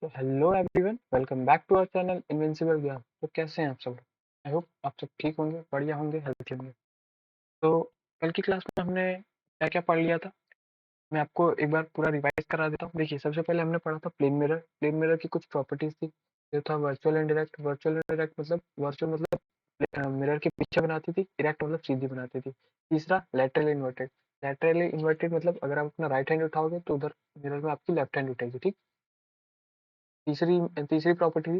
तो hello everyone, welcome back to our channel Invincible Gyan. तो कैसे हैं आप सब? आई होप आप सब ठीक होंगे, बढ़िया होंगे, हेल्थी होंगे। तो कल की क्लास में हमने क्या क्या पढ़ लिया था, मैं आपको एक बार पूरा रिवाइज करा देता हूँ। देखिए, सबसे पहले हमने पढ़ा था प्लेन मिरर। प्लेन मिरर की कुछ प्रॉपर्टीज थी। ये था virtual and direct. Virtual and direct मतलब वर्चुअल मतलब मिरर के पीछे बनाती थी, डायरेक्ट मतलब सीधी बनाती थी। तीसरा लैटरली इन्वर्टेड। लैटरली इन्वर्टेड मतलब अगर आप अपना राइट हैंड उठाओगे तो उधर मिरर में आपकी लेफ्ट हैंड उठेगी, ठीक। तीसरी तीसरी प्रॉपर्टी थी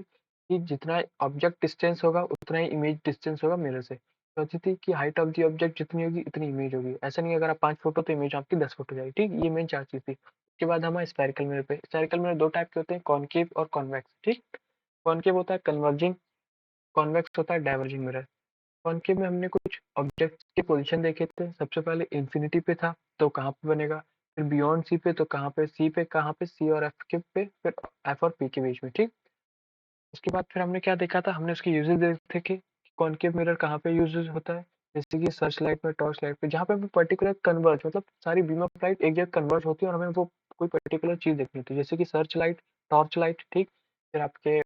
कि जितना ऑब्जेक्ट डिस्टेंस होगा उतना ही इमेज डिस्टेंस होगा मिरर से। चौथी थी कि हाइट ऑफ द ऑब्जेक्ट जितनी होगी इतनी इमेज होगी। ऐसा नहीं अगर आप 5 फोटो तो इमेज आपकी 10 फोटो जाएगी, ठीक। ये मेन 4 चीज थी। उसके बाद हमारे स्फेरिकल मिरर पे। स्फेरिकल मिरर दो टाइप के होते हैं, कॉनकेव और कॉन्वेक्स, ठीक। कॉनकेव होता है कन्वर्जिंग, कॉन्वेक्स होता है डाइवर्जिंग मिरर। कॉनकेव में हमने कुछ ऑब्जेक्ट के पोजीशन देखे थे। सबसे पहले इंफिनिटी पे था तो कहाँ पे बनेगा, फिर बियॉन्ड सी पे तो कहाँ पे, सी पे कहाँ पे, सी और एफ के पे, फिर एफ और पी के बीच में, ठीक। उसके बाद फिर हमने क्या देखा था, हमने उसके यूजेस देखे कि कॉनकेव मिरर कहाँ पे यूजेस होता है। जैसे कि सर्च लाइट में, टॉर्च लाइट पे, जहाँ पे हमें पर्टिकुलर कन्वर्ज मतलब सारी बीम ऑफ लाइट एक जगह कन्वर्ज होती है और हमें वो कोई पर्टिकुलर चीज देखनी होती है, जैसे कि सर्च लाइट, टॉर्च लाइट, ठीक। फिर आपके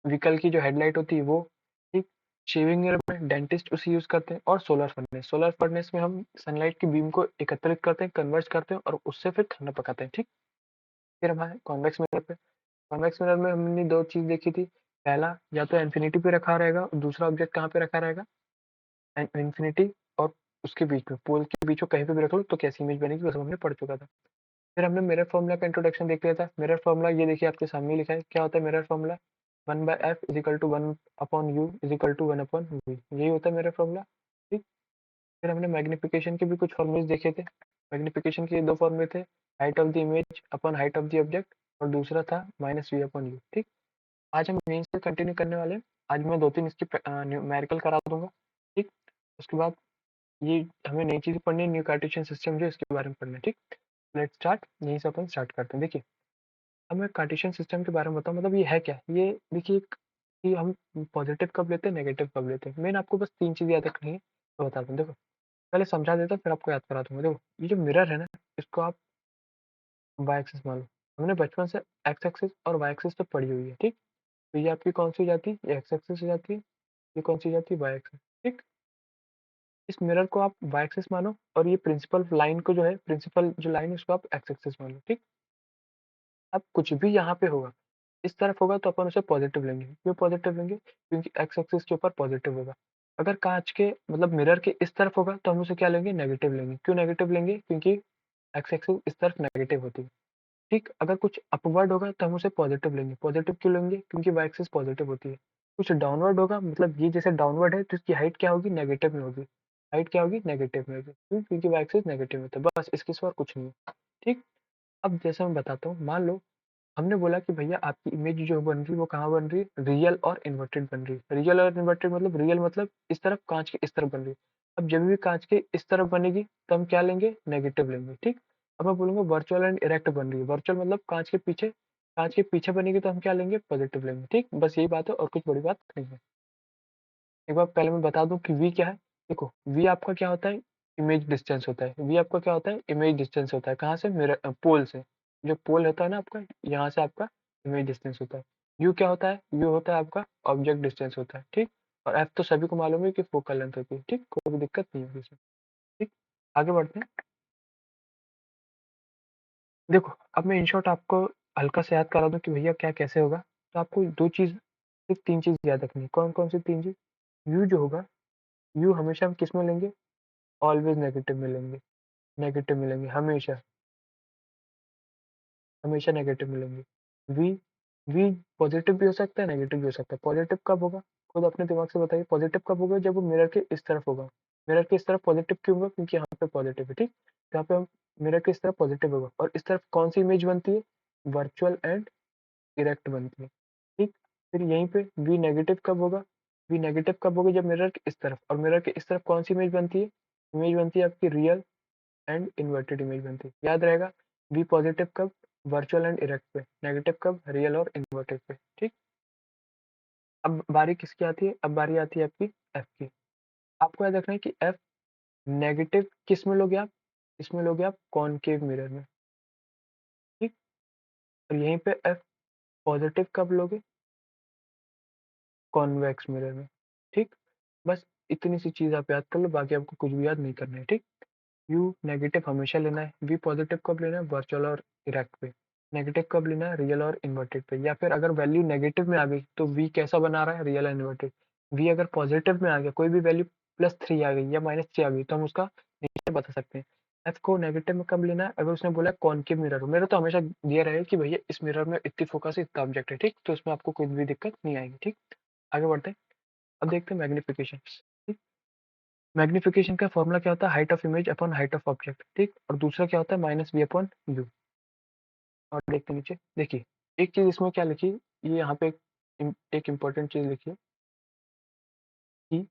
व्हीकल की जो हेडलाइट होती है वो, ठीक। शेविंग मिरर में डेंटिस्ट उसे यूज करते हैं। और सोलर फर्नेस, सोलर फर्नेस में हम सनलाइट की बीम को एकत्रित करते हैं, कन्वर्ज करते हैं और उससे फिर खाना पकाते हैं, ठीक। फिर हमारे कॉन्वेक्स मिरर पे। कॉन्वेक्स मिरर में हमने दो चीज देखी थी। पहला, या तो इन्फिनिटी पे रखा रहेगा और दूसरा ऑब्जेक्ट कहाँ पे रखा रहेगा, इन्फिनिटी और उसके बीच में, पोल के बीच में कहीं पे भी रख लो तो कैसी इमेज बनेगी वो सब हमने पढ़ चुका था। फिर हमने मिरर फॉर्मूला का इंट्रोडक्शन देख लिया था। मिरर फॉर्मूला ये देखिए आपके सामने लिखा है। क्या होता है mirror formula? 1/f is equal to 1/u is equal to 1/v, यही होता है मिरर फॉर्मूला, ठीक। फिर हमने मैग्निफिकेशन के भी कुछ फॉर्मूले देखे थे। मैग्निफिकेशन के दो फॉर्मूले थे, height of the image upon height of the object, और दूसरा था -v/u, ठीक। आज हम यहीं से कंटिन्यू करने वाले हैं। आज मैं दो तीन इसकी न्यूमेरिकल करा दूंगा, ठीक। उसके बाद ये हमें नई चीजें पढ़नी है, न्यू कार्टेशियन सिस्टम जो इसके बारे में पढ़ना है, ठीक। लेट्स स्टार्ट, यहीं से अपन स्टार्ट करते हैं। देखिए, अब मैं कार्टेशियन सिस्टम के बारे में बताऊँ, मतलब ये है क्या। ये देखिए कि हम पॉजिटिव कब लेते हैं, नेगेटिव कब लेते हैं। मेन आपको बस 3 चीज याद रखनी है, तो बता दूं। देखो, पहले समझा देता हूँ फिर आपको याद करा दूंगा। देखो, ये जो मिरर है ना, इसको आप वाई एक्सिस मान लो। हमने बचपन से एक्स एक्सिस और वाई एक्सिस पे पढ़ी हुई है, ठीक। तो ये आपकी कौन सी हो जाती है, ये एक्स एक्सिस हो जाती है। ये कौन सी हो जाती है, वाई एक्सिस, ठीक। इस मिरर को आप वाई एक्सिस मानो और ये प्रिंसिपल लाइन को जो है, प्रिंसिपल जो लाइन है उसको आप एक्स एक्सिस मान लो, ठीक। अब कुछ भी यहाँ पे होगा, इस तरफ होगा तो अपन उसे पॉजिटिव लेंगे। क्यों पॉजिटिव लेंगे? क्योंकि एक्स एक्सिस के ऊपर पॉजिटिव होगा। अगर कांच के मतलब मिरर के इस तरफ होगा तो हम उसे क्या लेंगे, नेगेटिव लेंगे। क्यों नेगेटिव लेंगे? क्योंकि एक्स एक्सिस इस तरफ नेगेटिव होती है, ठीक। अगर कुछ अपवर्ड होगा तो हम उसे पॉजिटिव लेंगे। पॉजिटिव क्यों लेंगे? क्योंकि वाई एक्सिस पॉजिटिव होती है। कुछ डाउनवर्ड होगा, मतलब ये जैसे डाउनवर्ड है तो इसकी हाइट क्या होगी, नेगेटिव में होगी। हाइट क्या होगी, नेगेटिव में होगी। क्यों? क्योंकि वाई एक्सिस नेगेटिव में था, बस इसके सिवा और कुछ नहीं है, ठीक। अब जैसे मैं बताता हूँ, मान लो हमने बोला कि भैया आपकी इमेज जो बन रही है वो कहाँ बन रही है, रियल और इन्वर्टेड बन रही है। रियल और इन्वर्टेड मतलब रियल मतलब इस तरफ, कांच के इस तरफ बन रही है। अब जब भी कांच के इस तरफ बनेगी तो हम क्या लेंगे, नेगेटिव लेंगे, ठीक। अब मैं बोलूंगा वर्चुअल एंड इरेक्ट बन रही है। वर्चुअल मतलब कांच के पीछे, कांच के पीछे बनेगी तो हम क्या लेंगे, पॉजिटिव लेंगे, ठीक। बस यही बात है और कुछ बड़ी बात नहीं है। एक बार पहले मैं बता दूं कि वी क्या है। देखो, वी आपका क्या होता है, इमेज डिस्टेंस होता है। वी आपका क्या होता है, इमेज डिस्टेंस होता है। कहाँ से, मेरे पोल से। जो पोल होता है ना आपका, यहाँ से आपका इमेज डिस्टेंस होता है। यू क्या होता है, यू होता है आपका ऑब्जेक्ट डिस्टेंस होता है, ठीक। और एफ तो सभी को मालूम है कि फोकल लेंथ होती है, ठीक। कोई भी दिक्कत नहीं होगी इसमें, ठीक। आगे बढ़ते हैं। देखो, अब मैं इन शॉर्ट आपको हल्का से याद करा दूं कि भैया क्या कैसे होगा। तो आपको दो चीज, सिर्फ 3 चीज याद रखनी है। कौन कौन सी 3 चीज? यू जो होगा, यू हमेशा हम किस में लेंगे, ऑलवेज नेगेटिव में लेंगे। नेगेटिव मिलेंगे हमेशा, हमेशा नेगेटिव मिलेंगे। वी, वी पॉजिटिव भी हो सकता है, नेगेटिव भी हो सकता है। पॉजिटिव कब होगा, खुद अपने दिमाग से बताइए। पॉजिटिव कब होगा, जब वो मिरर के इस तरफ होगा। मिरर के इस तरफ पॉजिटिव क्यों होगा, क्योंकि यहाँ पे पॉजिटिव है, ठीक। यहाँ पे हम मिरर के इस तरफ पॉजिटिव होगा और इस तरफ कौन सी इमेज बनती है, वर्चुअल एंड इरेक्ट बनती है, ठीक। फिर यहीं पे वी नेगेटिव कब होगा, वी नेगेटिव कब होगा, जब मिरर के इस तरफ, और मिरर के इस तरफ कौन सी इमेज बनती है, इमेज बनती है आपकी रियल एंड इन्वर्टेड इमेज बनती है। याद रहेगा, वी पॉजिटिव कब, वर्चुअल एंड इरेक्ट पे। नेगेटिव कब, रियल और इन्वर्टेड पे, ठीक। अब बारी किसकी आती है, अब बारी आती है आपकी एफ की। आपको याद रखना है कि एफ नेगेटिव किस में लोगे आप, इसमें लोगे आप कॉनकेव मिरर में, ठीक। और यहीं पे एफ पॉजिटिव कब लोगे, कॉन्वेक्स मिरर में। ठीक, बस इतनी सी चीज आप याद कर लो, बाकी आपको कुछ भी याद नहीं करना है। ठीक, यू नेगेटिव हमेशा लेना है, वी पॉजिटिव कब लेना है, वर्चुअल और इरेक्ट पे। नेगेटिव कब लेना है, रियल और इन्वर्टेड पे। या फिर अगर वैल्यू नेगेटिव में आ गई तो वी कैसा बना रहा है, रियल और इन्वर्टेड। वी अगर पॉजिटिव में आ गया, कोई भी वैल्यू +3 आ गई या -3 आ गई, तो हम उसका नेगेटिव बता सकते हैं। एफ को नेगेटिव में कब लेना है, अगर उसने बोला कॉनकेव मिरर हो। मेरा तो हमेशा दिया रहे कि भैया इस मिरर में इतनी फोकस है, इतना ऑब्जेक्ट है। ठीक, तो इसमें आपको कोई भी दिक्कत नहीं आएगी। ठीक, आगे बढ़ते हैं। अब देखते हैं मैग्निफिकेशन। ठीक, मैग्निफिकेशन का फॉर्मूला क्या होता है, height of image upon height of object. ठीक, और दूसरा क्या होता है, -v/u। और देखते नीचे, देखिए एक चीज इसमें क्या लिखी, ये यहाँ पे एक इम्पोर्टेंट चीज लिखी है कि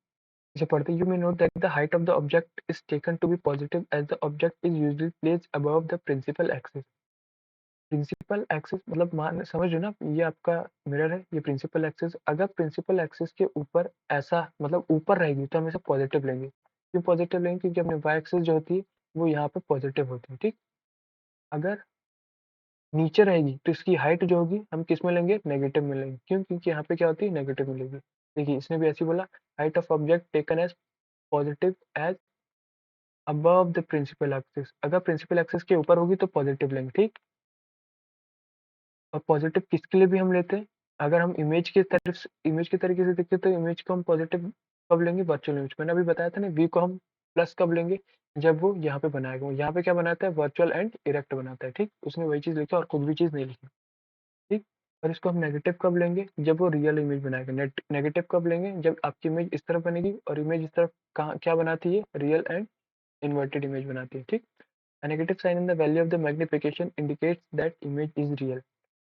इसे पढ़ते, you may note that the height of the object is taken to be positive as the object is usually placed above the principal axis. Principal axis मतलब मान समझ लो ना, ये आपका मिरर है, ये प्रिंसिपल एक्सिस। अगर प्रिंसिपल एक्सिस के ऊपर ऐसा मतलब ऊपर रहेगी तो हम इसे पॉजिटिव लेंगे। क्यों पॉजिटिव लेंगे, क्योंकि अपने वाई एक्सिस जो होती है वो यहाँ पे पॉजिटिव होती है। ठीक, अगर नीचे रहेगी तो इसकी हाइट जो होगी हम किस में लेंगे, नेगेटिव में लेंगे। क्यों, क्योंकि यहाँ पे क्या होती है, नेगेटिव मिलेगी। देखिए इसने भी ऐसे बोला, height of object taken as positive as above the principal axis. अगर प्रिंसिपल एक्सिस के ऊपर होगी तो पॉजिटिव लेंगे। ठीक, और पॉजिटिव किसके लिए भी हम लेते हैं, अगर हम इमेज की तरफ इमेज के तरीके से देखते तो इमेज को हम पॉजिटिव कब लेंगे, वर्चुअल इमेज। मैंने अभी बताया था ना, वी को हम प्लस कब लेंगे, जब वो यहाँ पे बनाएगा। यहाँ पे क्या बनाता है, वर्चुअल एंड इरेक्ट बनाता है। ठीक, उसने वही चीज लिखी और कुछ भी चीज नहीं लिखी। ठीक, और इसको हम नेगेटिव कब लेंगे, जब वो रियल इमेज बनाएगा। नेगेटिव कब लेंगे, जब आपकी इमेज इस तरफ बनेगी और इमेज इस तरफ कहाँ क्या बनाती है, रियल एंड इन्वर्टेड इमेज बनाती है। ठीक, a negative sign in the value of the magnification indicates that image is real।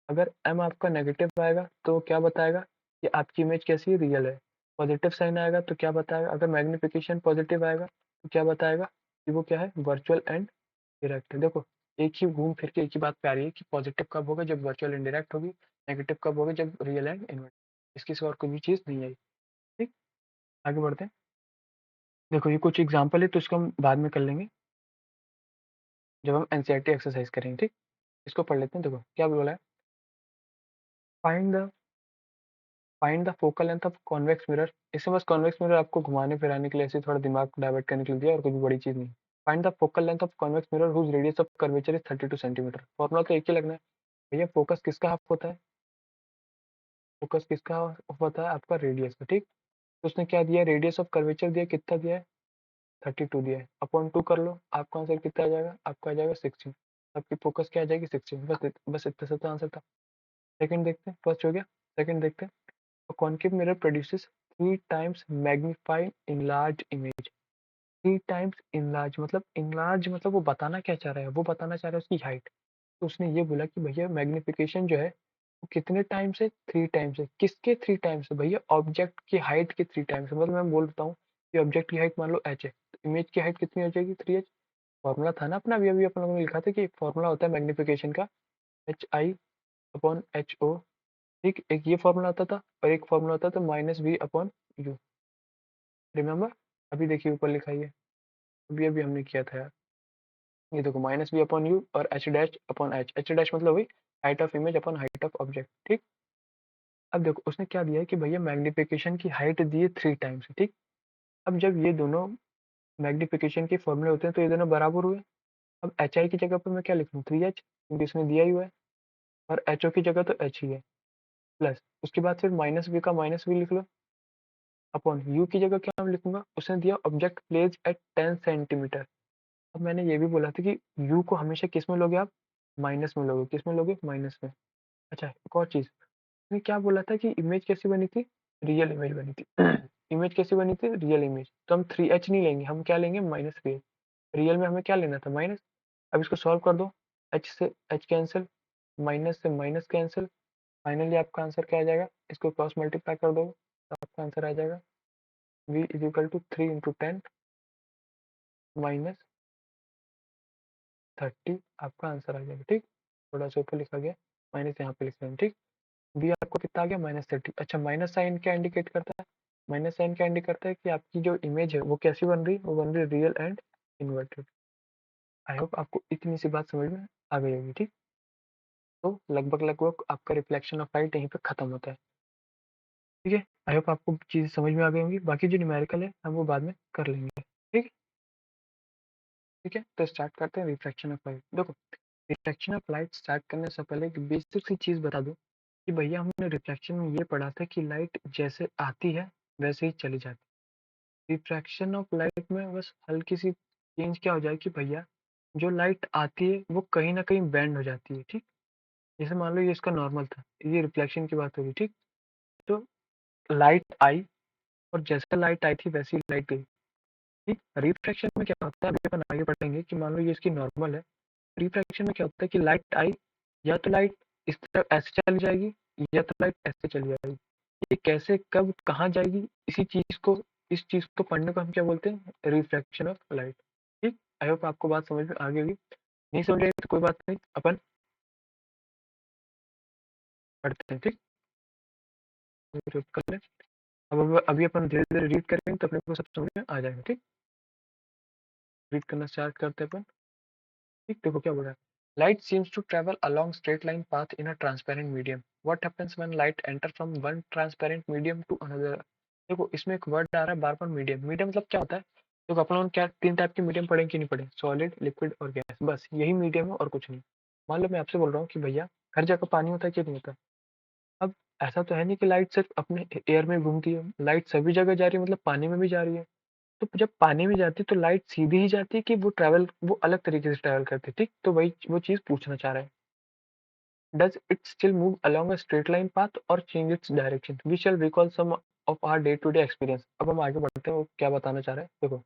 अगर m आपका नेगेटिव आएगा तो क्या बताएगा कि आपकी इमेज कैसी है, रियल है। पॉजिटिव साइन आएगा तो क्या बताएगा, अगर मैग्निफिकेशन पॉजिटिव आएगा तो क्या बताएगा कि वो क्या है, वर्चुअल एंड डायरेक्ट है। देखो एक ही घूम फिर के एक ही बात पे आ रही है कि पॉजिटिव कब होगा, जब वर्चुअल एंड डायरेक्ट होगी। नेगेटिव कब होगा, जब रियल एंड इनवर्ट। इसकी सिवा और कोई भी चीज नहीं आई। ठीक, आगे बढ़ते हैं। देखो ये कुछ एग्जाम्पल है तो इसको हम बाद में कर लेंगे जब हम एनसीईआरटी एक्सरसाइज करेंगे। ठीक, इसको पढ़ लेते हैं। देखो क्या बोला है, find the focal length of convex mirror. इसमें बस कॉन्वेक्स मिरर आपको घुमाने फिराने के लिए ऐसे थोड़ा दिमाग डाइवर्ट करने के लिए दिया, और कुछ बड़ी चीज नहीं। Find the focal length of convex mirror whose radius of curvature is 32 centimetre. Formula तो एक ही लगना है भैया, फोकस किसका हाफ होता है, फोकस किसका हाफ होता है, आपका रेडियस का। ठीक, तो उसने क्या दिया, रेडियस ऑफ कर्वेचर दिया, कितना दिया है, 32 दिया है। अपॉन 2 कर लो, आपका आंसर कितना आ जाएगा, आपका आ जाएगा 16। आपकी फोकस क्या आ जाएगी, 16। बस इतना सा तो आंसर था। सेकंड देखते हैं, फर्स्ट हो गया, सेकंड देखते हैं। A concave mirror produces 3 times magnified enlarged image। 3 times enlarged मतलब वो बताना क्या चाह रहा है, वो बताना चाह रहा है उसकी हाइट। तो उसने ये बोला कि भैया मैग्निफिकेशन जो है वो कितने टाइम्स है, 3 टाइम्स है। किसके 3 टाइम्स है भैया, ऑब्जेक्ट की हाइट के 3 टाइम्स है। मतलब मैं बोलता हूँ कि ऑब्जेक्ट की हाइट मान लो h है, तो इमेज की हाइट कितनी हो जाएगी, 3h। फॉर्मूला था ना अपना, अभी अभी अपन लोगों ने लिखा था कि एक फॉर्मूला होता है मैग्निफिकेशन का, HI/HO। ठीक, एक ये फॉर्मूला आता था और एक फॉर्मूला होता था -v/u। रिमेम्बर, अभी देखिए ऊपर लिखा ही है, अभी अभी हमने किया था यार। ये देखो -v/u और h'/h। h' मतलब वही height of image upon height of object. ठीक, अब देखो उसने क्या दिया है कि भैया मैग्निफिकेशन की हाइट दी है 3 टाइम्स। ठीक, अब जब ये दोनों मैग्निफिकेशन के फॉर्मूले होते हैं तो ये दोनों बराबर हुए। अब एच आई की जगह पर मैं क्या लिख लूँ, 3h, क्योंकि इसमें दिया ही हुआ है। और एच ओ की जगह तो h ही है, प्लस उसके बाद फिर -v का -v लिख लो, अपॉन यू की जगह क्या मैं लिखूंगा, उसने दिया ऑब्जेक्ट प्लेस एट 10 सेंटीमीटर। अब मैंने ये भी बोला था कि यू को हमेशा किस में लोगे आप, माइनस में लोगे। किस में लोगे, माइनस में। अच्छा एक और चीज, उसने क्या बोला था कि इमेज कैसी बनी थी, रियल इमेज बनी थी। इमेज कैसी बनी थी, रियल इमेज। तो हम 3h नहीं लेंगे, हम क्या लेंगे, -3h। रियल में हमें क्या लेना था, माइनस। अब इसको सॉल्व कर दो, h से h कैंसिल, माइनस से माइनस कैंसिल। फाइनली आपका आंसर क्या आ जाएगा, इसको क्रॉस मल्टीप्लाई कर दो तो आपका आंसर आ जाएगा v इज इक्वल टू 3 × 10 -30। आपका आंसर आ जाएगा। ठीक, थोड़ा सा ऊपर लिखा गया, माइनस यहाँ पे लिख रहे हैं। ठीक, v आपको कितना आ गया, -30। अच्छा माइनस साइन क्या इंडिकेट करता है, माइनस साइन क्या इंडिकेट करता है कि आपकी जो इमेज है वो कैसी बन रही है, वो बन रही है real and inverted. I hope आपको इतनी सी बात समझ में आ गई होगी। ठीक, तो लगभग आपका रिफ्लेक्शन ऑफ लाइट यहीं पे खत्म होता है। ठीक है, आई होप आपको चीज़ें समझ में आ गई होंगी। बाकी जो न्यूमेरिकल है हम वो बाद में कर लेंगे। ठीक है, तो स्टार्ट करते हैं रिफ्लेक्शन ऑफ लाइट। देखो, रिफ्लेक्शन ऑफ लाइट स्टार्ट करने से पहले एक बेसिक सी चीज़ बता दूं कि भैया हमने रिफ्लेक्शन में ये पढ़ा था कि लाइट जैसे आती है वैसे ही चली जाती है। रिफ्रैक्शन ऑफ लाइट में बस हल्की सी चेंज क्या हो जाए कि भैया जो लाइट आती है वो कहीं ना कहीं बेंड हो जाती है। ठीक, जैसे मान लो ये इसका नॉर्मल था, ये रिफ्लेक्शन की बात हो रही। ठीक, तो लाइट आई और जैसे लाइट आई थी वैसी लाइट गई। ठीक, रिफ्रैक्शन में क्या होता है अभी अपन आगे बढ़ेंगे कि मान लो ये इसकी नॉर्मल है। रिफ्रैक्शन में क्या होता है कि लाइट आई, या तो लाइट इस तरफ ऐसे चली जाएगी या तो लाइट ऐसे चली जाएगी। ये कैसे कब कहाँ जाएगी, इस चीज को पढ़ने को हम क्या बोलते हैं, रिफ्रैक्शन ऑफ लाइट। ठीक, आई होप आपको बात समझ में आ गई होगी। नहीं समझ आई तो कोई बात नहीं, अपन पढ़ते हैं। ठीक, कर ले। अब अभी अपन धीरे धीरे रीड करेंगे तो अपने को सब समझ में आ जाएगा। ठीक, रीड करना स्टार्ट करते हैं अपन। ठीक, देखो क्या बोल रहा है। Light seems to travel along straight line path in a transparent medium. What happens when light enter from one transparent medium to another? देखो इसमें एक वर्ड आ रहा है बार बार, मीडियम। मीडियम मतलब क्या होता है? देखो अपन लोग क्या तीन टाइप के मीडियम पढ़े कि नहीं पढ़े, सॉलिड, लिक्विड और गैस, बस यही मीडियम है और कुछ नहीं। मान लो मैं आपसे बोल रहा हूँ कि भैया हर जगह पानी होता है कि नहीं होता। अब ऐसा तो है नहीं कि लाइट सिर्फ अपने एयर में घूमती है, लाइट सभी जगह जा रही है, मतलब पानी में भी जा रही है। तो जब पानी में जाती है तो लाइट सीधी ही जाती है कि वो अलग तरीके से ट्रैवल करती है। ठीक, तो वही वो चीज पूछना चाह रहा है। Does it still move along a straight line path or change its direction? We shall recall some of our day to day experience. अब हम आगे बढ़ते हैं, वो क्या बताना चाह रहे हैं देखो।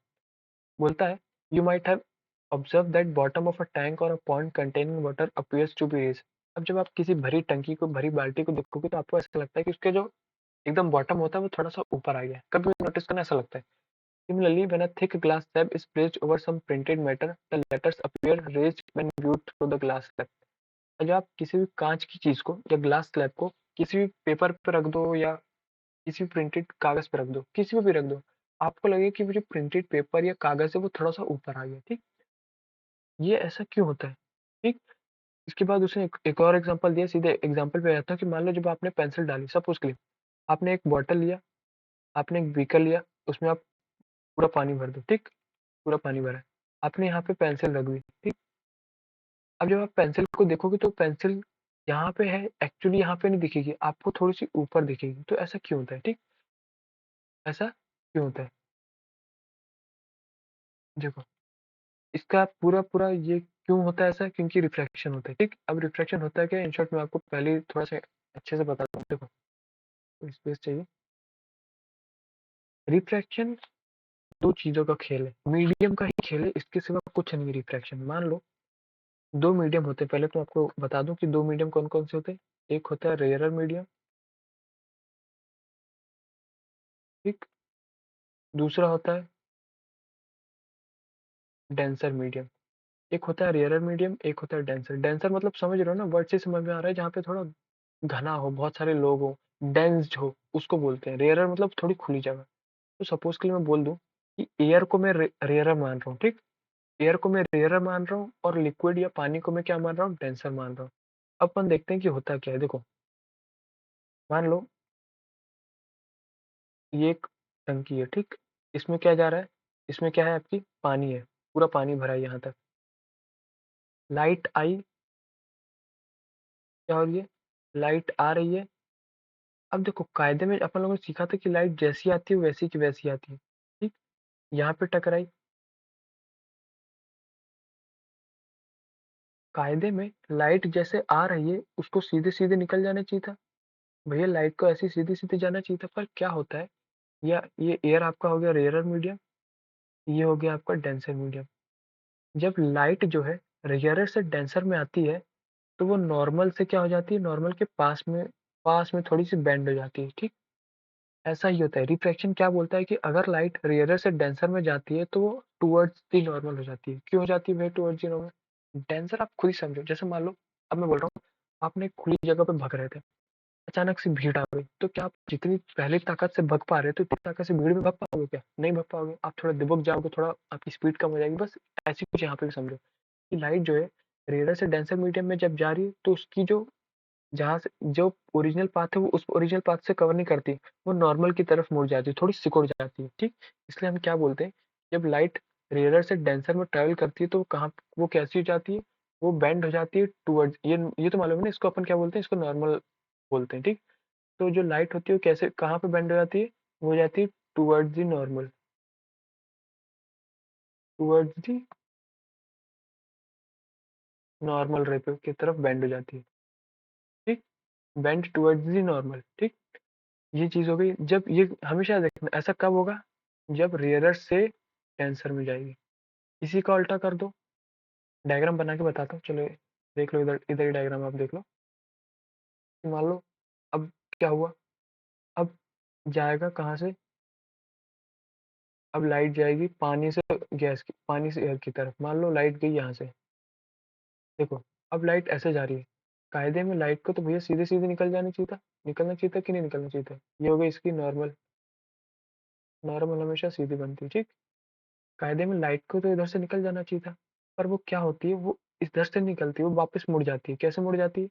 बोलता है, you might have observed that bottom of a tank or a pond containing water appears to be raised. अब जब आप किसी भरी टंकी को, भरी बाल्टी को देखोगे तो आपको ऐसा लगता है कि उसके जो एकदम बॉटम होता है वो थोड़ा सा ऊपर आ गया है। कभी नोटिस करना, ऐसा लगता है। Similarly, when a thick glass slab is placed over some printed matter, the letters appear raised when viewed through the glass slab. जब आप किसी भी कांच की चीज को या ग्लास स्लैब को किसी भी पेपर पे रख दो या किसी भी प्रिंटेड कागज पे रख दो, किसी पे भी रख दो, आपको लगे कि वो जो प्रिंटेड पेपर या कागज है वो थोड़ा सा ऊपर आ गया। ठीक, ये ऐसा क्यों होता है? ठीक, इसके बाद उसने एक और एग्जांपल दिया। सीधे एग्जांपल पे आता हूँ कि मान लो जब आपने पेंसिल डाली, सपोज के लिए आपने एक बॉटल लिया, आपने एक बीकर लिया, उसमें आप पूरा पानी भर दो। ठीक, पूरा पानी भरा है, आपने यहाँ पे पेंसिल रख दी। ठीक, अब जब आप पेंसिल को देखोगे तो पेंसिल यहाँ पे है, एक्चुअली यहाँ पे नहीं दिखेगी, आपको थोड़ी सी ऊपर दिखेगी। तो ऐसा क्यों होता है? ठीक, ऐसा क्यों होता है? देखो, इसका पूरा पूरा ये क्यों होता है ऐसा, क्योंकि रिफ्लेक्शन होता है। ठीक, अब रिफ्लेक्शन होता है क्या, इन शॉर्ट मैं आपको पहले ही थोड़ा सा अच्छे से बताता हूँ। देखो, स्पेस चाहिए। रिफ्रैक्शन दो चीजों का खेल है, मीडियम का ही खेल है, इसके सिवा कुछ नहीं। रिफ्रैक्शन मान लो दो मीडियम होते हैं, पहले तो आपको बता दूं कि दो मीडियम कौन कौन से होते हैं। एक होता है रेयरर मीडियम, ठीक, दूसरा होता है डेंसर मीडियम। एक होता है रेयरर मीडियम, एक होता है डेंसर। डेंसर मतलब समझ रहे हो ना, वर्ड से समझ में आ रहा है, जहाँ पे थोड़ा घना हो, बहुत सारे लोग हो, डेंस्ड हो, उसको बोलते हैं। रेयरर मतलब थोड़ी खुली जगह। तो सपोज के लिए मैं बोल दूं कि एयर को मैं रेयरर मान रहा हूँ। ठीक, एयर को मैं रेयरर मान रहा हूँ और लिक्विड या पानी को मैं क्या मान रहा हूँ, डेंसर मान रहा हूँ। अब अपन देखते हैं कि होता क्या है। देखो, मान लो ये एक टंकी है। ठीक, इसमें क्या जा रहा है, इसमें क्या है, आपकी पानी है, पूरा पानी भरा है यहाँ तक। लाइट आई, क्या हो रही है, लाइट आ रही है। अब देखो, कायदे में अपन लोगों ने सीखा था कि लाइट जैसी आती है वैसी की वैसी आती है। ठीक, यहाँ पे टकराई, कायदे में लाइट जैसे आ रही है उसको सीधे सीधे निकल जाना चाहिए था। भैया लाइट को ऐसे सीधे सीधे जाना चाहिए था, पर क्या होता है, या ये एयर आपका हो गया रेयरर मीडियम, ये हो गया आपका डेंसर मीडियम। जब लाइट जो है रेयरर से डेंसर में आती है तो वो नॉर्मल से क्या हो जाती है, नॉर्मल के पास में थोड़ी सी बेंड हो जाती है। ठीक, ऐसा ही होता है। रिफ्रैक्शन क्या बोलता है कि अगर लाइट रेयरर से डेंसर में जाती है तो वो टुवर्ड्स दी नॉर्मल हो जाती है। क्यों हो जाती है भाई टुवर्ड्स दी नॉर्मल? डेंसर आप खुद ही समझो। जैसे मान लो, अब मैं बोल रहा हूँ, आपने एक खुली जगह पे भग रहे थे, अचानक से भीड़ आ गई, तो क्या आप जितनी पहले ताकत से भग पा रहे थे उतनी ताकत से भीड़ में भग पाओगे? क्या नहीं भग पाओगे, आप थोड़ा दिबक जाओगे, थोड़ा आपकी स्पीड कम हो जाएगी। बस ऐसी कुछ यहाँ पे भी समझो कि लाइट जो है रेयर से डेंसर मीडियम में जब जा रही है तो उसकी जो जहाँ से जो ओरिजिनल पाथ है वो उस ओरिजिनल पाथ से कवर नहीं करती, वो नॉर्मल की तरफ मुड़ जाती है, थोड़ी सिकुड़ जाती है, ठीक। इसलिए हम क्या बोलते हैं, जब लाइट रेयर से डेंसर में ट्रेवल करती है तो कहाँ वो कैसी हो जाती है, वो बेंड हो जाती है टूवर्ड्स, ये तो मालूम है ना, इसको अपन क्या बोलते हैं, इसको नॉर्मल बोलते हैं, ठीक। तो जो लाइट होती है वो कैसे कहाँ पे बेंड हो जाती है, वो हो जाती है towards the normal, towards the normal रे पे की तरफ बेंड हो जाती है, ठीक। बेंड टूवर्ड्स दी नॉर्मल, ठीक। ये चीज हो गई। जब ये हमेशा देखना ऐसा कब होगा, जब रेयरर से कैंसर में जाएगी। इसी का उल्टा कर दो, डायग्राम बना के बताता हूँ, चलो देख लो, इधर इधर ही डायग्राम आप देख लो। मान लो अब क्या हुआ, अब जाएगा कहाँ से, अब लाइट जाएगी पानी से गैस की, पानी से एयर की तरफ। मान लो लाइट गई यहाँ से, देखो अब लाइट ऐसे जा रही है, कायदे में लाइट को तो भैया सीधे सीधे निकल जाना चाहिए था, निकलना चाहिए था कि नहीं निकलना चाहिए था, ये हो गई इसकी नॉर्मल, नॉर्मल हमेशा सीधी बनती है, ठीक। कायदे में लाइट को तो इधर से निकल जाना चाहिए था, पर वो क्या होती है, वो इधर से निकलती है, वो वापस मुड़ जाती है। कैसे मुड़ जाती है,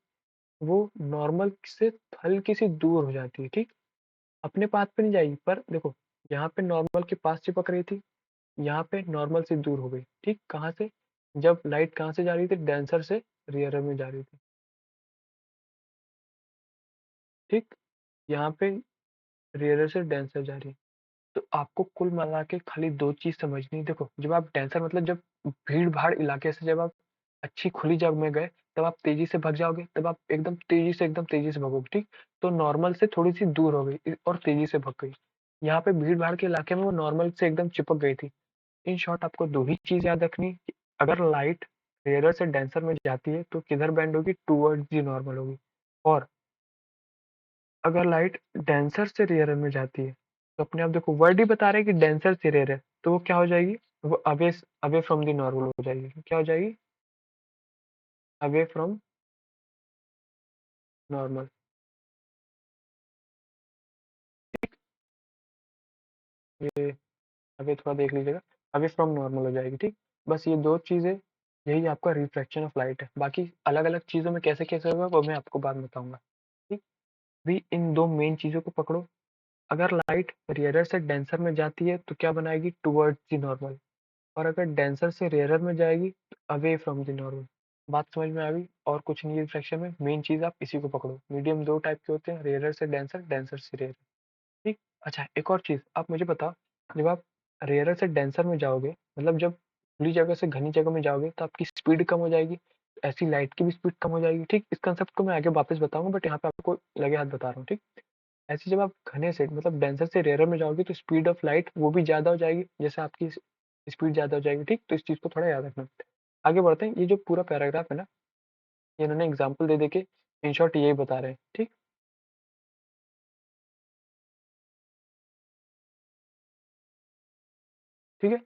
वो नॉर्मल से हल्की सी दूर हो जाती है, ठीक। अपने पाथ पे नहीं जाएगी, पर देखो यहाँ पे नॉर्मल के पास चिपक रही थी, यहाँ पे नॉर्मल से दूर हो गई, ठीक। कहाँ से, जब लाइट कहाँ से जा रही थी, डेंसर से रियर में जा रही थी, ठीक। यहाँ पे रियर से डेंसर जा रही है। तो आपको कुल मिला के खाली दो चीज समझनी, देखो जब आप डेंसर मतलब जब भीड़ भाड़ इलाके से जब आप अच्छी खुली जगह में गए, तब आप तेजी से भाग जाओगे, तब आप एकदम तेजी से भागोगे, ठीक। तो नॉर्मल से थोड़ी सी दूर हो गई और तेजी से भाग गई। यहाँ पे भीड़ भाड़ के इलाके में वो नॉर्मल से एकदम चिपक गई थी। इन शॉर्ट आपको दो ही चीज याद रखनी कि अगर लाइट रेयर से डेंसर में जाती है तो किधर बेंड होगी, टूवर्ड्स दी नॉर्मल होगी। और अगर लाइट डेंसर से रेयर में जाती है तो अपने आप देखो वर्ड ही बता रहे हैं कि डेंसर से रेयर है, तो वो क्या हो जाएगी, वो away away from the normal हो जाएगी। क्या हो जाएगी, अवे फ्रॉम नॉर्मल। ये अवे थोड़ा देख लीजिएगा, अवे फ्रॉम नॉर्मल हो जाएगी, ठीक। बस ये दो चीजें, यही आपका रिफ्लेक्शन ऑफ लाइट है। बाकी अलग अलग चीजों में कैसे कैसे होगा वो मैं आपको बाद में बताऊंगा, ठीक। भी इन दो मेन चीजों को पकड़ो। अगर लाइट रेयर से डेंसर में जाती है तो क्या बनाएगी, टुवर्ड्स दी नॉर्मल। और अगर डेंसर से रेयरर में जाएगी तो अवे फ्रॉम द नॉर्मल। बात समझ में आ गई, और कुछ नहीं है रिफ्लेक्शन में, मेन चीज आप इसी को पकड़ो। मीडियम दो टाइप के होते हैं, रेयरर से डेंसर, डेंसर से रेयर, ठीक। अच्छा एक और चीज आप मुझे बताओ, जब आप रेयरर से डेंसर में जाओगे, मतलब जब खुली जगह से घनी जगह में जाओगे तो आपकी स्पीड कम हो जाएगी, ऐसी लाइट की भी स्पीड कम हो जाएगी, ठीक। इस कंसेप्ट को मैं आगे वापस बताऊंगा, बट यहाँ पे आपको लगे हाथ बता रहा हूँ, ठीक। ऐसे जब आप घने से मतलब डेंसर से रेयरर में जाओगे तो स्पीड ऑफ लाइट वो भी ज्यादा हो जाएगी, जैसे आपकी स्पीड ज्यादा हो जाएगी, ठीक। तो इस चीज को थोड़ा याद रखना। आगे बढ़ते हैं, ये जो पूरा पैराग्राफ है ना, ये इन्होंने एग्जाम्पल दे देके इन शॉर्ट यही बता रहे हैं, ठीक। ठीक है,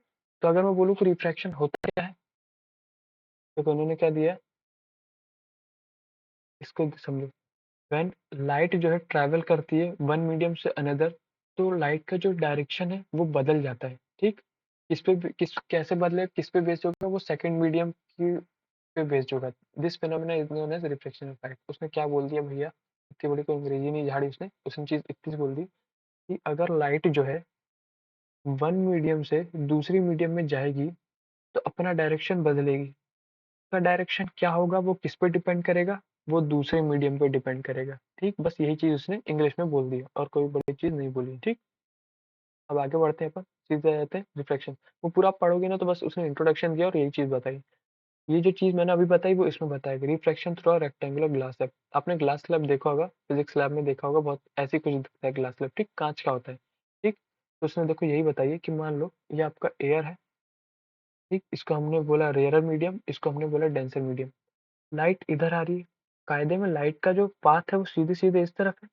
तो अगर मैं बोलूँ कि रिफ्रैक्शन होता क्या है, तो उन्होंने क्या दिया है, इसको समझो। व्हेन लाइट जो है ट्रैवल करती है वन मीडियम से अनदर, तो लाइट का जो डायरेक्शन है वो बदल जाता है, ठीक। किस पे किस कैसे बदले, किस पे बेस्ड होगा, वो सेकंड मीडियम की पे बेस्ड होगा। This phenomena is known as reflection of light. उसने क्या बोल दिया भैया, इतनी बड़ी कोई अंग्रेजी नहीं झाड़ी उसने चीज इतनी बोल दी कि अगर लाइट जो है वन मीडियम से दूसरी मीडियम में जाएगी तो अपना डायरेक्शन बदलेगी। उसका डायरेक्शन क्या होगा, वो किस पे डिपेंड करेगा, वो दूसरे मीडियम पे डिपेंड करेगा, ठीक। बस यही चीज उसने इंग्लिश में बोल दी और कोई बड़ी चीज नहीं बोली, ठीक। अब आगे बढ़ते हैं, अपन सीधे जाते हैं रिफ्लेक्शन। वो पूरा आप पढ़ोगे ना तो बस उसने इंट्रोडक्शन दिया और यही चीज बताई। ये जो चीज मैंने अभी बताई वो इसमें बताएगा, reflection through rectangular glass slab. आपने ग्लास स्लैब देखा होगा, फिजिक्स लैब में देखा होगा, बहुत ऐसी कुछ दिखता है ग्लास स्लैब, ठीक। कांच का होता है, ठीक। तो उसने देखो यही बताइए कि मान लो ये आपका एयर है, ठीक। इसको हमने बोला रेयरर मीडियम, इसको हमने बोला डेंसर मीडियम। लाइट इधर आ रही है, कायदे में लाइट का जो पाथ है वो सीधे सीधे इस तरफ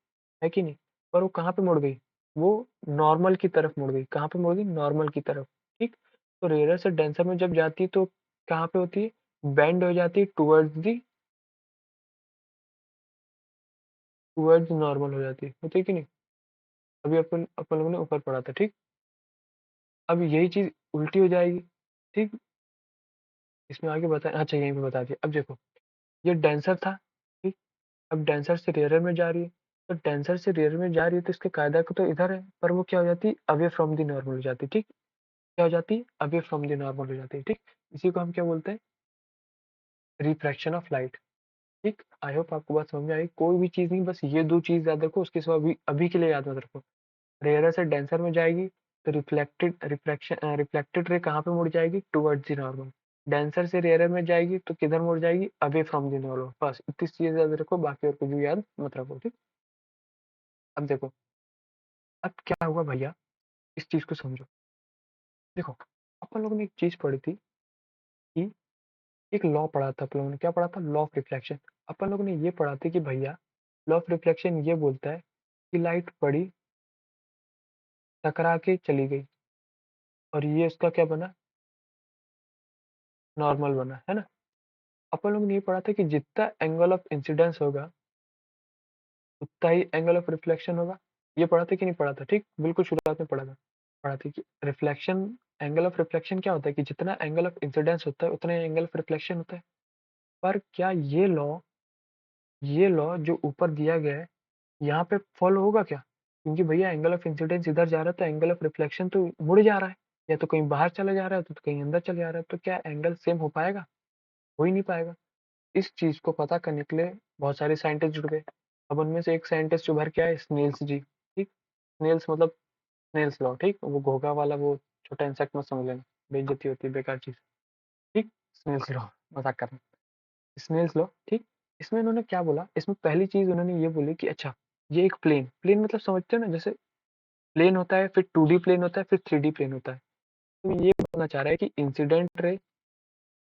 है कि नहीं। पर वो कहाँ पे मुड़ गई, वो नॉर्मल की तरफ मुड़ गई। कहाँ पे मुड़ गई, नॉर्मल की तरफ, ठीक। तो रेयर से डेंसर में जब जाती है तो कहाँ पे होती है, बेंड हो जाती है टूवर्ड्स नॉर्मल हो जाती है, होती है कि नहीं। अभी अपन अपन लोगों ने ऊपर पढ़ा था, ठीक। अब यही चीज उल्टी हो जाएगी, ठीक। इसमें आगे बता, अच्छा यहीं पे बता दिया। अब देखो, ये डेंसर था, ठीक। अब डेंसर से रेयर में जा रही है, तो डेंसर से रेयर में जा रही है तो इसके कायदा को तो इधर है, पर वो क्या हो जाती है, अवे फ्रॉम द नॉर्मल हो जाती है, ठीक। क्या हो जाती है, अवे फ्रॉम द नॉर्मल हो जाती है, ठीक। इसी को हम क्या बोलते हैं, रिफ्रैक्शन ऑफ लाइट, ठीक। आई होप आपको बात समझ में आई। कोई भी चीज नहीं, बस ये दो चीज याद रखो, उसके सिवा अभी अभी के लिए याद मत रखो। रेयर से डेंसर में जाएगी तो रिफ्लेक्टेड रे कहाँ पे मुड़ जाएगी, टुवर्ड्स द नॉर्मल। डेंसर से रेयर में जाएगी तो किधर मुड़ जाएगी, अवे फ्रॉम द नॉर्मल। बस इतनी चीज याद रखो, बाकी और कुछ भी याद मत रखो, ठीक। अब देखो, अब क्या हुआ भैया, इस चीज को समझो। देखो, अपन लोगों ने एक चीज पढ़ी थी कि एक लॉ पढ़ा था, अपन लोगों ने क्या पढ़ा था, लॉ ऑफ रिफ्लेक्शन। अपन लोगों ने ये पढ़ा था कि भैया लॉ ऑफ रिफ्लेक्शन ये बोलता है कि लाइट पड़ी, टकरा के चली गई, और ये इसका क्या बना, नॉर्मल बना, है ना। अपन लोगों ने ये पढ़ा था कि जितना एंगल ऑफ इंसिडेंस होगा उतना ही एंगल ऑफ रिफ्लेक्शन होगा। ये पढ़ा था कि नहीं पढ़ा था, ठीक। बिल्कुल शुरुआत में पढ़ा था कि रिफ्लेक्शन, एंगल ऑफ रिफ्लेक्शन क्या होता है कि जितना एंगल ऑफ इंसिडेंस होता है उतना ही एंगल ऑफ रिफ्लेक्शन होता है। पर क्या ये लॉ जो ऊपर दिया गया है यहाँ पे फॉलो होगा क्या, क्योंकि भैया एंगल ऑफ इंसिडेंस इधर जा रहा है तो एंगल ऑफ रिफ्लेक्शन तो मुड़ जा रहा है, या तो कहीं बाहर चला जा रहा है तो कहीं अंदर चला जा रहा है, तो क्या एंगल सेम हो पाएगा, हो ही नहीं पाएगा। इस चीज को पता करने के लिए बहुत सारे साइंटिस्ट जुड़ गए। अब उनमें से एक साइंटिस्ट उभर के आए, स्नेल्स जी, ठीक। स्नेल्स मतलब स्नेल्स लॉ, ठीक। वो घोघा वाला वो छोटा इंसेक्ट मत समझ लेना, बेइज्जती होती है, बेकार चीज, ठीक। स्नेल्स लॉ, मजाक कर रहा हूँ। स्नेल्स लॉ, ठीक। इसमें इन्होंने क्या बोला, इसमें पहली चीज उन्होंने ये बोली कि अच्छा, ये एक प्लेन, प्लेन मतलब समझते हो ना, जैसे प्लेन होता है, फिर 2D प्लेन होता है, फिर 3D प्लेन होता है। तो ये बोलना चाह रहा है कि इंसिडेंट रे,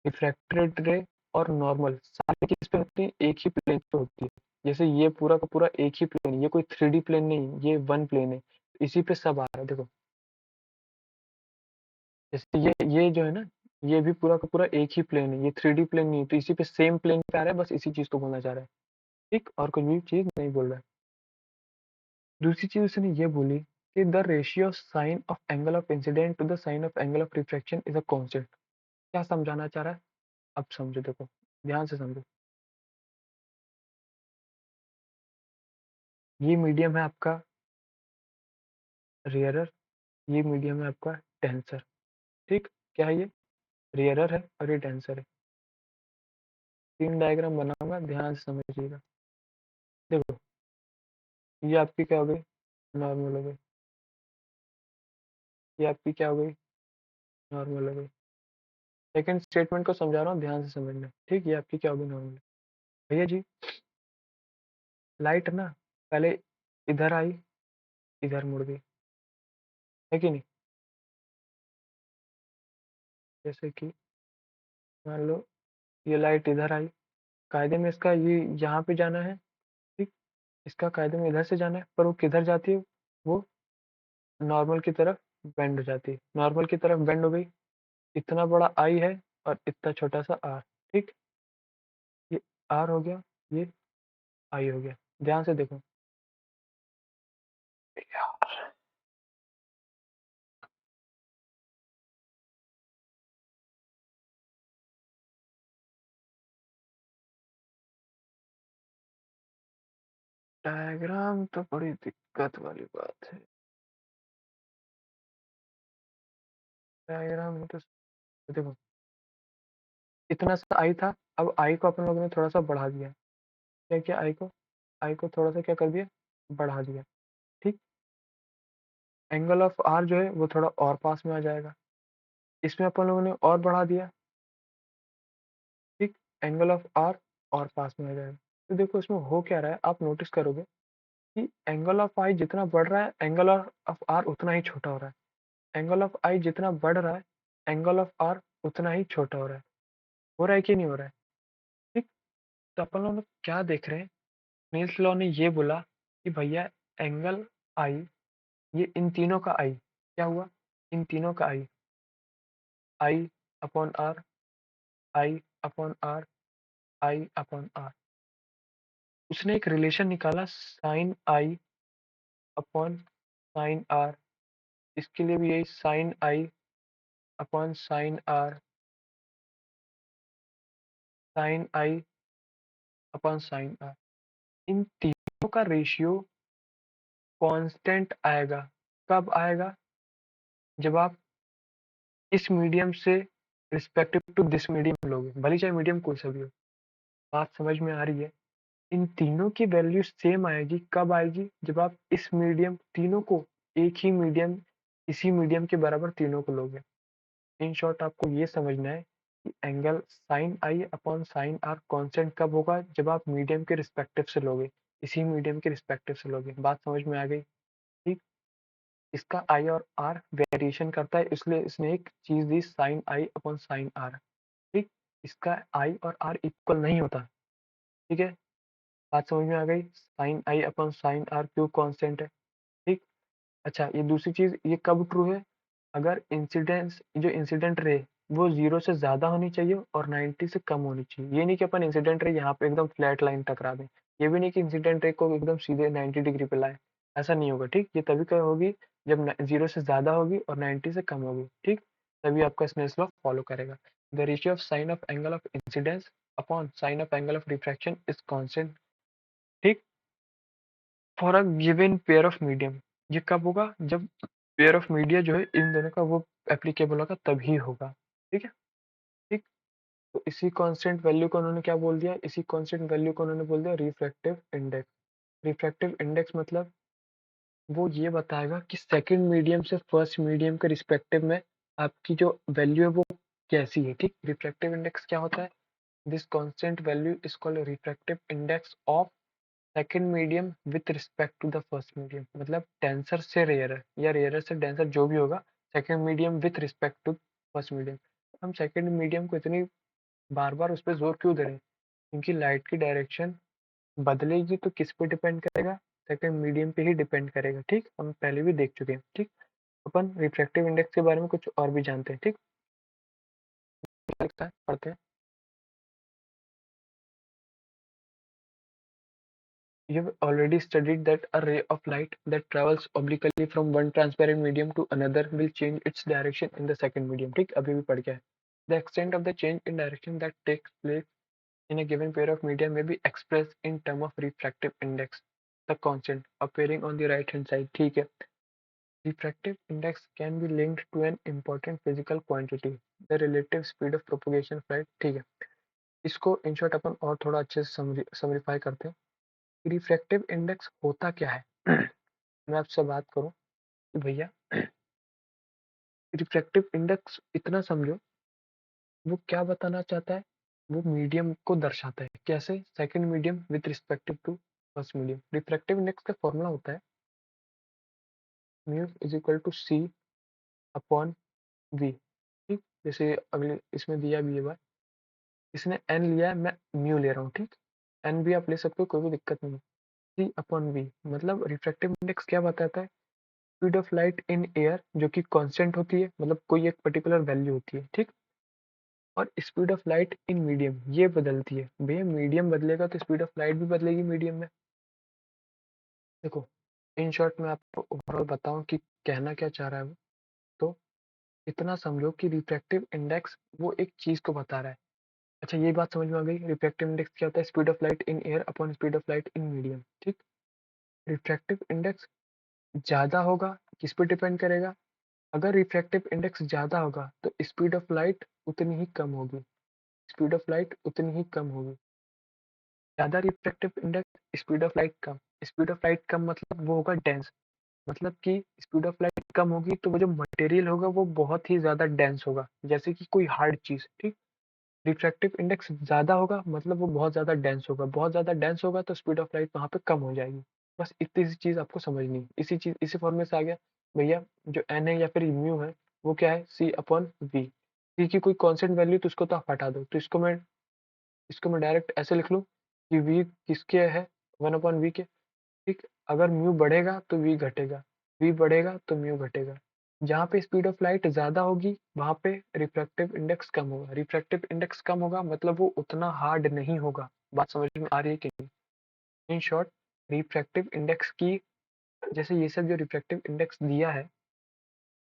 रिफ्रैक्टेड रे और नॉर्मल सारी किस पे होती है, एक ही प्लेन पे होती है। जैसे ये पूरा का पूरा एक ही प्लेन, ये कोई 3D प्लेन नहीं, ये वन प्लेन है, इसी पे सब आ रहा है। देखो, जैसे ये जो है ना, ये भी पूरा का पूरा एक ही प्लेन है, ये 3D प्लेन नहीं है, तो इसी पे सेम प्लेन पे आ रहा है, बस इसी चीज को बोलना चाह रहा है, ठीक। और कुछ भी चीज नहीं बोल रहा है। दूसरी चीज उसने ये बोली कि the ratio sine of angle of incident to the sine of angle of refraction is a constant. क्या समझाना चाह रहा है, अब समझो, देखो ध्यान से समझो। ये मीडियम है आपका रेयरर, ये मीडियम है आपका टेंसर, ठीक। क्या है ये, रेयरर है और ये टेंसर है। तीन डायग्राम बनाऊंगा, ध्यान से समझिएगा। देखो, ये आपकी क्या हो गई, नॉर्मल हो गई। ये आपकी क्या हो गई, नॉर्मल हो गई। सेकंड स्टेटमेंट को समझा रहा हूँ, ध्यान से समझना, ठीक। ये आपकी क्या हो गई, नॉर्मल। भैया जी, लाइट ना पहले इधर आई, इधर मुड़ गई, है कि नहीं। जैसे कि मान लो ये लाइट इधर आई, कायदे में इसका ये यहाँ पे जाना है, ठीक। इसका कायदे में इधर से जाना है, पर वो किधर जाती है, वो नॉर्मल की तरफ बेंड हो जाती है, नॉर्मल की तरफ बेंड हो गई। इतना बड़ा आई है और इतना छोटा सा आर, ठीक। ये आर हो गया, ये आई हो गया। ध्यान से देखो यार, डायग्राम तो बड़ी दिक्कत वाली बात है। डायग्राम में तो देखो, इतना सा आई था, अब आई को अपन लोगों ने थोड़ा सा बढ़ा दिया। क्या किया, आई को थोड़ा सा क्या कर दिया, बढ़ा दिया, ठीक। एंगल ऑफ आर जो है वो थोड़ा और पास में आ जाएगा, इसमें अपन लोगों ने और बढ़ा दिया, ठीक। एंगल ऑफ आर और पास में आ जाएगा। तो देखो इसमें हो क्या रहा है, आप नोटिस करोगे कि एंगल ऑफ आई जितना बढ़ रहा है, एंगल ऑफ आर उतना ही छोटा हो रहा है। एंगल ऑफ आई जितना बढ़ रहा है, एंगल ऑफ आर उतना ही छोटा हो रहा है। हो रहा है कि नहीं हो रहा है, ठीक। तो अपन लोग क्या देख रहे हैं, नील्स लॉ ने ये बोला कि भैया एंगल आई, ये इन तीनों का आई क्या हुआ, इन तीनों का i upon r, i upon r, i upon r. उसने एक रिलेशन निकाला, साइन आई अपॉन साइन आर। इसके लिए भी यही, साइन आई अपॉन साइन आर साइन आई अपॉन साइन आर, इन तीनों का रेशियो कांस्टेंट आएगा। कब आएगा? जब आप इस मीडियम से रिस्पेक्टिव टू दिस मीडियम लोगे, भले चाहे मीडियम कोई सा भी हो। बात समझ में आ रही है? इन तीनों की वैल्यू सेम आएगी। कब आएगी? जब आप इस मीडियम तीनों को एक ही मीडियम, इसी मीडियम के बराबर तीनों को लोगे। इन शॉर्ट आपको ये समझना है कि एंगल साइन आई अपॉन साइन आर कांस्टेंट कब होगा? जब आप मीडियम के रिस्पेक्टिव से लोगे, इसी मीडियम के रिस्पेक्टिव से लोगे। बात समझ में आ गई? ठीक। इसका आई और आर वेरिएशन करता है, इसलिए इसने एक चीज दी साइन आई अपॉन साइन आर। ठीक। इसका आई और आर इक्वल नहीं होता। ठीक है, बात समझ में आ गई? साइन आई अपॉन साइन आर क्यों कांस्टेंट है? ठीक। अच्छा, ये दूसरी चीज, ये कब ट्रू है? अगर इंसिडेंस, जो इंसिडेंट रे वो 0 से ज्यादा होनी चाहिए और 90 से कम होनी चाहिए। ये नहीं कि अपन इंसिडेंट रे यहाँ पे एकदम फ्लैट लाइन टकरा दें, ये भी नहीं कि इंसिडेंट रे को एकदम सीधे 90 डिग्री पे लाए। ऐसा नहीं होगा। ठीक। ये तभी क्या होगी जब 0 से ज्यादा होगी और 90 से कम होगी। ठीक। तभी आपका स्नेल्स लॉ फॉलो करेगा। The ratio of sine of angle of incidence upon sine of angle of refraction is constant. ठीक। For a given pair of medium, ये कब होगा? जब पेयर ऑफ मीडिया जो है इन दोनों का वो एप्लीकेबल होगा, तभी होगा। ठीक है। ठीक। तो इसी कांस्टेंट वैल्यू को उन्होंने क्या बोल दिया? इसी कांस्टेंट वैल्यू को उन्होंने बोल दिया रिफ्रैक्टिव इंडेक्स। रिफ्रैक्टिव इंडेक्स मतलब वो ये बताएगा कि सेकंड मीडियम से फर्स्ट मीडियम के रिस्पेक्टिव में आपकी जो वैल्यू है वो कैसी है। ठीक। रिफ्रैक्टिव इंडेक्स क्या होता है? This constant value is called refractive index of second medium with respect to the first medium. मतलब डेंसर से रेयरर या रेयरर से डेंसर जो भी होगा, second medium with respect to first medium. हम सेकंड मीडियम को इतनी बार बार उस पर जोर क्यों दे रहे हैं? क्योंकि लाइट की डायरेक्शन बदलेगी तो किस पे डिपेंड करेगा? सेकंड मीडियम पे ही डिपेंड करेगा। ठीक। हम पहले भी देख चुके हैं। ठीक। अपन रिफ्रैक्टिव इंडेक्स के बारे में कुछ और भी जानते हैं। ठीक। क्या लिखा है पढ़ते हैं। You've already studied that a ray of light that travels obliquely from one transparent medium to another will change its direction in the second medium. ठीक, अभी भी पढ़ के आए। The extent of the change in direction that takes place in a given pair of media may be expressed in terms of refractive index, the constant appearing on the right hand side. ठीक है। Refractive index can be linked to an important physical quantity, the relative speed of propagation of light. ठीक है, इसको in short अपन और थोड़ा अच्छे से समरीफाई करते हैं। रिफ्रैक्टिव इंडेक्स होता क्या है? मैं आपसे बात करूं कि भैया रिफ्रैक्टिव इंडेक्स इतना समझो, वो क्या बताना चाहता है? वो मीडियम को दर्शाता है। कैसे? Second medium with respective to first medium. Refractive index का फॉर्मूला होता है mu is equal to C upon V. ठीक। जैसे अगले इसमें दिया भी है बात, इसने एन लिया है, मैं म्यू ले रहा हूँ। ठीक। एन भी आप ले सकते हो, कोई भी दिक्कत नहीं है। सी अपॉन वी मतलब रिफ्रैक्टिव इंडेक्स क्या बताता है? Speed of light in air, जो कि कांस्टेंट होती है, मतलब कोई एक पर्टिकुलर वैल्यू होती है। ठीक। और speed of light in medium ये बदलती है। भैया मीडियम बदलेगा तो स्पीड ऑफ लाइट भी बदलेगी मीडियम में। देखो, इन शॉर्ट में आपको ओवरऑल बताऊं कि कहना क्या चाह रहा है वो। तो इतना समझो कि रिफ्रैक्टिव इंडेक्स वो एक चीज को बता रहा है। अच्छा, ये बात समझ में आ गई? रिफ्रैक्टिव इंडेक्स क्या होता है? Speed of light in air upon speed of light in medium. ठीक। रिफ्रैक्टिव इंडेक्स ज्यादा होगा, किस पे डिपेंड करेगा? अगर रिफ्रैक्टिव इंडेक्स ज़्यादा होगा तो स्पीड ऑफ लाइट उतनी ही कम होगी। स्पीड ऑफ लाइट उतनी ही कम होगी। ज़्यादा refractive index, speed of light कम। स्पीड ऑफ लाइट कम मतलब वो होगा डेंस। मतलब कि स्पीड ऑफ लाइट कम होगी तो वो जो मटेरियल होगा वो बहुत ही ज़्यादा डेंस होगा, जैसे कि कोई हार्ड चीज़। ठीक। रिफ्रैक्टिव इंडेक्स ज़्यादा होगा मतलब वो बहुत ज़्यादा डेंस होगा। बहुत ज़्यादा डेंस होगा तो स्पीड ऑफ लाइट वहाँ पे कम हो जाएगी। बस इतनी सी चीज़ आपको समझनी है। इसी फॉर्मूले से आ गया भैया, जो एन है या फिर म्यू है वो क्या है? सी अपॉन वी। सी की कोई कांस्टेंट वैल्यू तो उसको तो आप हटा दो, तो इसको मैं डायरेक्ट ऐसे लिख लूँ कि वी किसके है? 1 अपॉन वी के। ठीक। अगर म्यू बढ़ेगा तो वी घटेगा, वी बढ़ेगा तो म्यू घटेगा। जहाँ पे स्पीड ऑफ लाइट ज़्यादा होगी वहाँ पे रिफ्रैक्टिव इंडेक्स कम होगा। रिफ्रैक्टिव इंडेक्स कम होगा मतलब वो उतना हार्ड नहीं होगा। बात समझ में आ रही है कि नहीं? इन शॉर्ट, रिफ्रैक्टिव इंडेक्स की, जैसे ये सब जो रिफ्रैक्टिव इंडेक्स दिया है,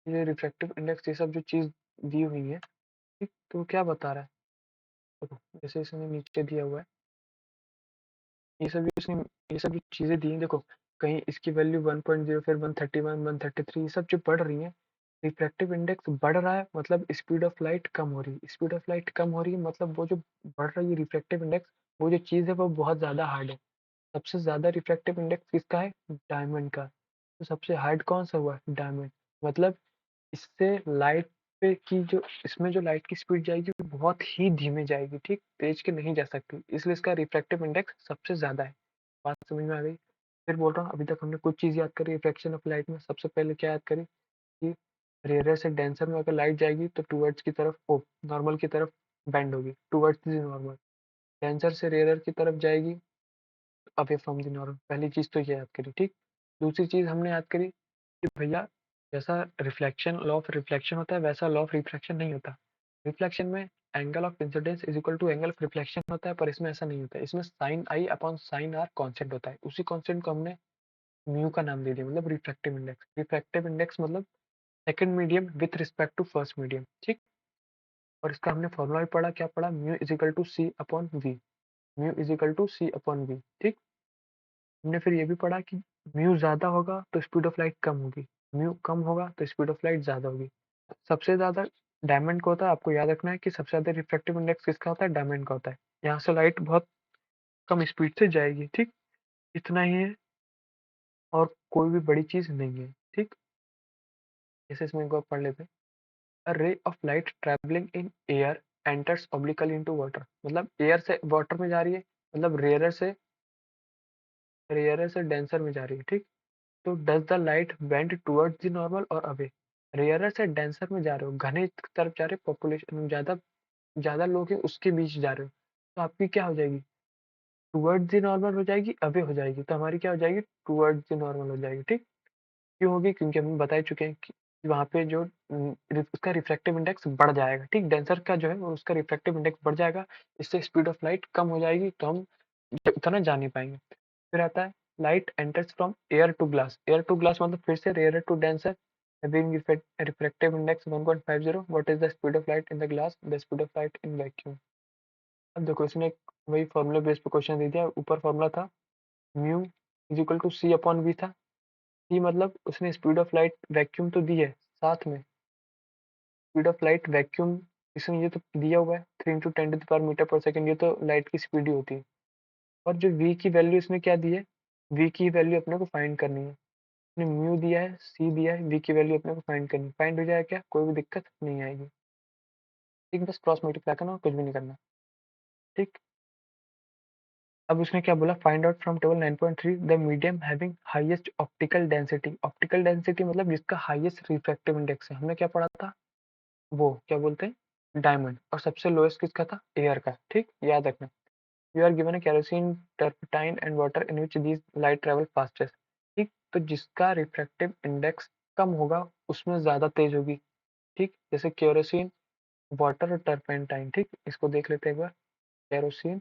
ये रिफ्रैक्टिव इंडेक्स ये सब जो चीज़ दी हुई है, ठीक, तो क्या बता रहा है? देखो जैसे इसने नीचे दिया हुआ है, ये सब जो चीजें दी हैं, देखो कहीं इसकी वैल्यू 1.0, फिर 131, 133, ये सब जो बढ़ रही है, रिफ्रैक्टिव इंडेक्स बढ़ रहा है मतलब स्पीड ऑफ लाइट कम हो रही है, स्पीड ऑफ लाइट कम हो रही है मतलब वो जो बढ़ रही है रिफ्रैक्टिव इंडेक्स, वो जो चीज़ है वो बहुत ज़्यादा हार्ड है। सबसे ज़्यादा रिफ्रैक्टिव इंडेक्स किसका है? डायमंड का। तो सबसे हार्ड कौन सा हुआ? डायमंड। मतलब इससे लाइट पे की जो इसमें जो लाइट की स्पीड जाएगी वो बहुत ही धीमे जाएगी, ठीक, तेज के नहीं जा सकती, इसलिए इसका रिफ्रैक्टिव इंडेक्स सबसे ज़्यादा है। बात समझ में आ गई? फिर बोल रहा हूँ, अभी तक हमने कुछ चीज़ याद करी रिफ्रैक्शन ऑफ लाइट में। सबसे पहले क्या याद करी कि रेयर से डेंसर में अगर लाइट जाएगी तो टूवर्ड्स की तरफ नॉर्मल की तरफ बेंड होगी, टूवर्ड्स द नॉर्मल। डेंसर से रेयर की तरफ जाएगी अवे फ्रॉम द नॉर्मल। पहली चीज़ तो ये याद करी, ठीक। दूसरी चीज़ हमने याद करी कि भैया जैसा रिफ्लेक्शन, लॉ ऑफ रिफ्लेक्शन होता है वैसा लॉ ऑफ रिफ्रैक्शन नहीं होता। रिफ्लेक्शन में angle of incidence is equal to angle of reflection होता है, पर इसमें ऐसा नहीं होता है। इसमें साइन आई अपॉन साइन आर कांस्टेंट होता है। उसी कांस्टेंट को हमने म्यू का नाम दे दिया, मतलब रिफ्रैक्टिव इंडेक्स। रिफ्रैक्टिव इंडेक्स मतलब second medium with respect to first medium, ठीक। और इसका हमने फॉर्मूला भी पढ़ा, क्या पढ़ा? Mu is equal to C upon V. Mu is equal to C upon V, ठीक। हमने फिर ये भी पढ़ा कि म्यू ज्यादा होगा तो स्पीड ऑफ लाइट कम होगी, म्यू कम होगा तो स्पीड ऑफ लाइट ज्यादा होगी। सबसे ज्यादा डायमंड का होता है, आपको याद रखना है कि सबसे ज्यादा रिफ्रैक्टिव इंडेक्स किसका होता है? डायमंड का होता है। यहाँ से लाइट बहुत कम स्पीड से जाएगी, ठीक। इतना ही है और कोई भी बड़ी चीज नहीं है, ठीक। जैसे इसमें एक बार पढ़ लेते हैं। A ray of light traveling in air enters obliquely into water। मतलब एयर से वाटर में जा रही है, मतलब रेयरर से डेंसर में जा रही है, ठीक। तो does the light bend towards the normal और अवे? रेयरर से डेंसर में जा रहे हो, घने की तरफ जा रहे हो, पॉपुलेशन ज्यादा ज्यादा लोग हैं उसके बीच जा रहे हो, तो आपकी क्या हो जाएगी? टुवर्ड्स द नॉर्मल हो जाएगी, अवे हो जाएगी, तो हमारी क्या हो जाएगी? टुवर्ड्स द नॉर्मल हो जाएगी, ठीक। क्यों होगी? क्योंकि हम बता ही चुके हैं कि वहाँ पे जो उसका रिफ्रैक्टिव इंडेक्स बढ़ जाएगा, ठीक। डेंसर का जो है वो उसका रिफ्रैक्टिव इंडेक्स बढ़ जाएगा, इससे स्पीड ऑफ लाइट कम हो जाएगी, तो हम उतना जा नहीं पाएंगे। फिर आता है light enters from air to glass. Air to glass मतलब फिर से rare to denser, having refractive index 1.50, what is the speed of light in the glass? The speed of light in vacuum। अब देखो इसने वही फॉर्मूला बेस पे question दे दिया। ऊपर फॉर्मूला था mu is equal to C upon V था। सी मतलब उसने स्पीड ऑफ लाइट वैक्यूम तो दी है, साथ में स्पीड ऑफ लाइट वैक्यूम इसमें ये तो दिया हुआ है 3 × 10⁻⁻⁷ ये तो लाइट की स्पीड ही होती है। और जो v की वैल्यू इसने क्या दी है? v की वैल्यू अपने को फाइंड करनी है। इसने म्यू दिया है, c दिया है, v की वैल्यू अपने को फाइंड करनी है। फाइंड हो जाएगा क्या? कोई भी दिक्कत नहीं आएगी, ठीक। बस क्रॉस मल्टीप्लाई करना, कुछ भी नहीं करना, ठीक। अब उसने क्या बोला? Find out from table 9.3 the medium having highest optical density. Optical density मतलब जिसका हाईएस्ट रिफ्रैक्टिव इंडेक्स है। हमने क्या पढ़ा था? वो क्या बोलते हैं? डायमंड। और सबसे लोएस्ट किसका था? एयर का, ठीक, याद रखना। You are given a kerosene, turpentine and water in which these light travel fastest, ठीक। तो जिसका रिफ्रैक्टिव इंडेक्स कम होगा उसमें ज्यादा तेज होगी, ठीक। जैसे केरोसिन, वाटर और टर्पेंटाइन, ठीक। इसको देख लेते हैं एक बार। केरोसिन,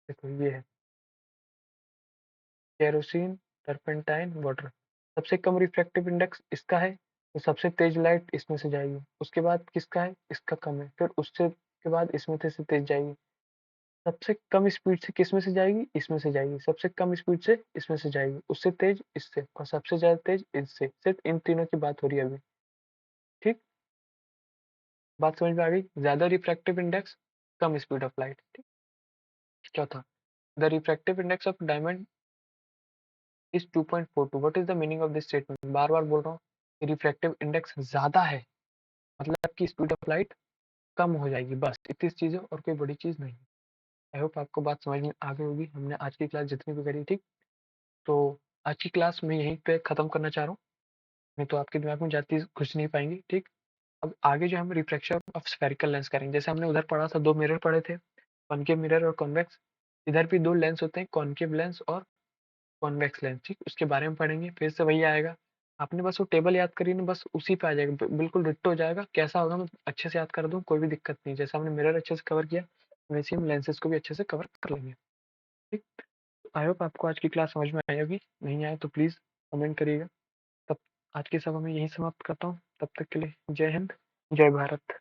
देखो ये है केरोसिन, टर्पेंटाइन, वाटर। सबसे कम रिफ्रैक्टिव इंडेक्स इसका है, तो सबसे तेज लाइट इसमें से जाएगी। उसके बाद किसका है? इसका कम है, फिर उससे के बाद इसमें से तेज जाएगी। सबसे कम स्पीड से किसमें से जाएगी? इसमें से जाएगी। सबसे कम स्पीड से इसमें से जाएगी, उससे तेज इससे, और सबसे ज्यादा तेज इससे। सिर्फ इन तीनों की बात हो रही है अभी, ठीक। बात समझ में आ गई? ज्यादा रिफ्रैक्टिव इंडेक्स, कम स्पीड ऑफ लाइट, ठीक। चौथा, the refractive index of diamond is 2.42। What is the meaning of this statement? बार बार बोल रहा हूँ, रिफ्रैक्टिव इंडेक्स ज्यादा है मतलब कि स्पीड ऑफ लाइट कम हो जाएगी, बस इतनी चीजें और कोई बड़ी चीज नहीं। आई होप आपको बात समझ में आ गई होगी। हमने आज की क्लास जितनी भी करी, ठीक। तो आज की क्लास में यहीं पे खत्म करना चाह रहा हूँ, नहीं तो आपके दिमाग में जाती घुस नहीं पाएंगी, ठीक। अब आगे जो हम रिफ्रैक्शन ऑफ स्फेरिकल लेंस करेंगे, जैसे हमने उधर पढ़ा था, दो मिरर पढ़े थे, कॉनकेव मिरर और कॉन्वेक्स। इधर भी दो लेंस होते हैं, कॉनकेव लेंस और कॉन्वेक्स लेंस, ठीक। उसके बारे में पढ़ेंगे, फिर से वही आएगा। आपने बस वो टेबल याद करी ना, बस उसी पे आ जाएगा, बिल्कुल डिट्टो हो जाएगा। कैसा होगा मैं अच्छे से याद कर दूं, कोई भी दिक्कत नहीं। जैसे हमने मिरर अच्छे से कवर किया, वैसे हम लेंसेज को भी अच्छे से कवर कर लेंगे, ठीक। आई होप आपको आज की क्लास समझ में आई होगी। नहीं आए तो प्लीज़ कमेंट करिएगा। तब आज की सभा में यही समाप्त करता हूँ। तब तक के लिए जय हिंद, जय भारत।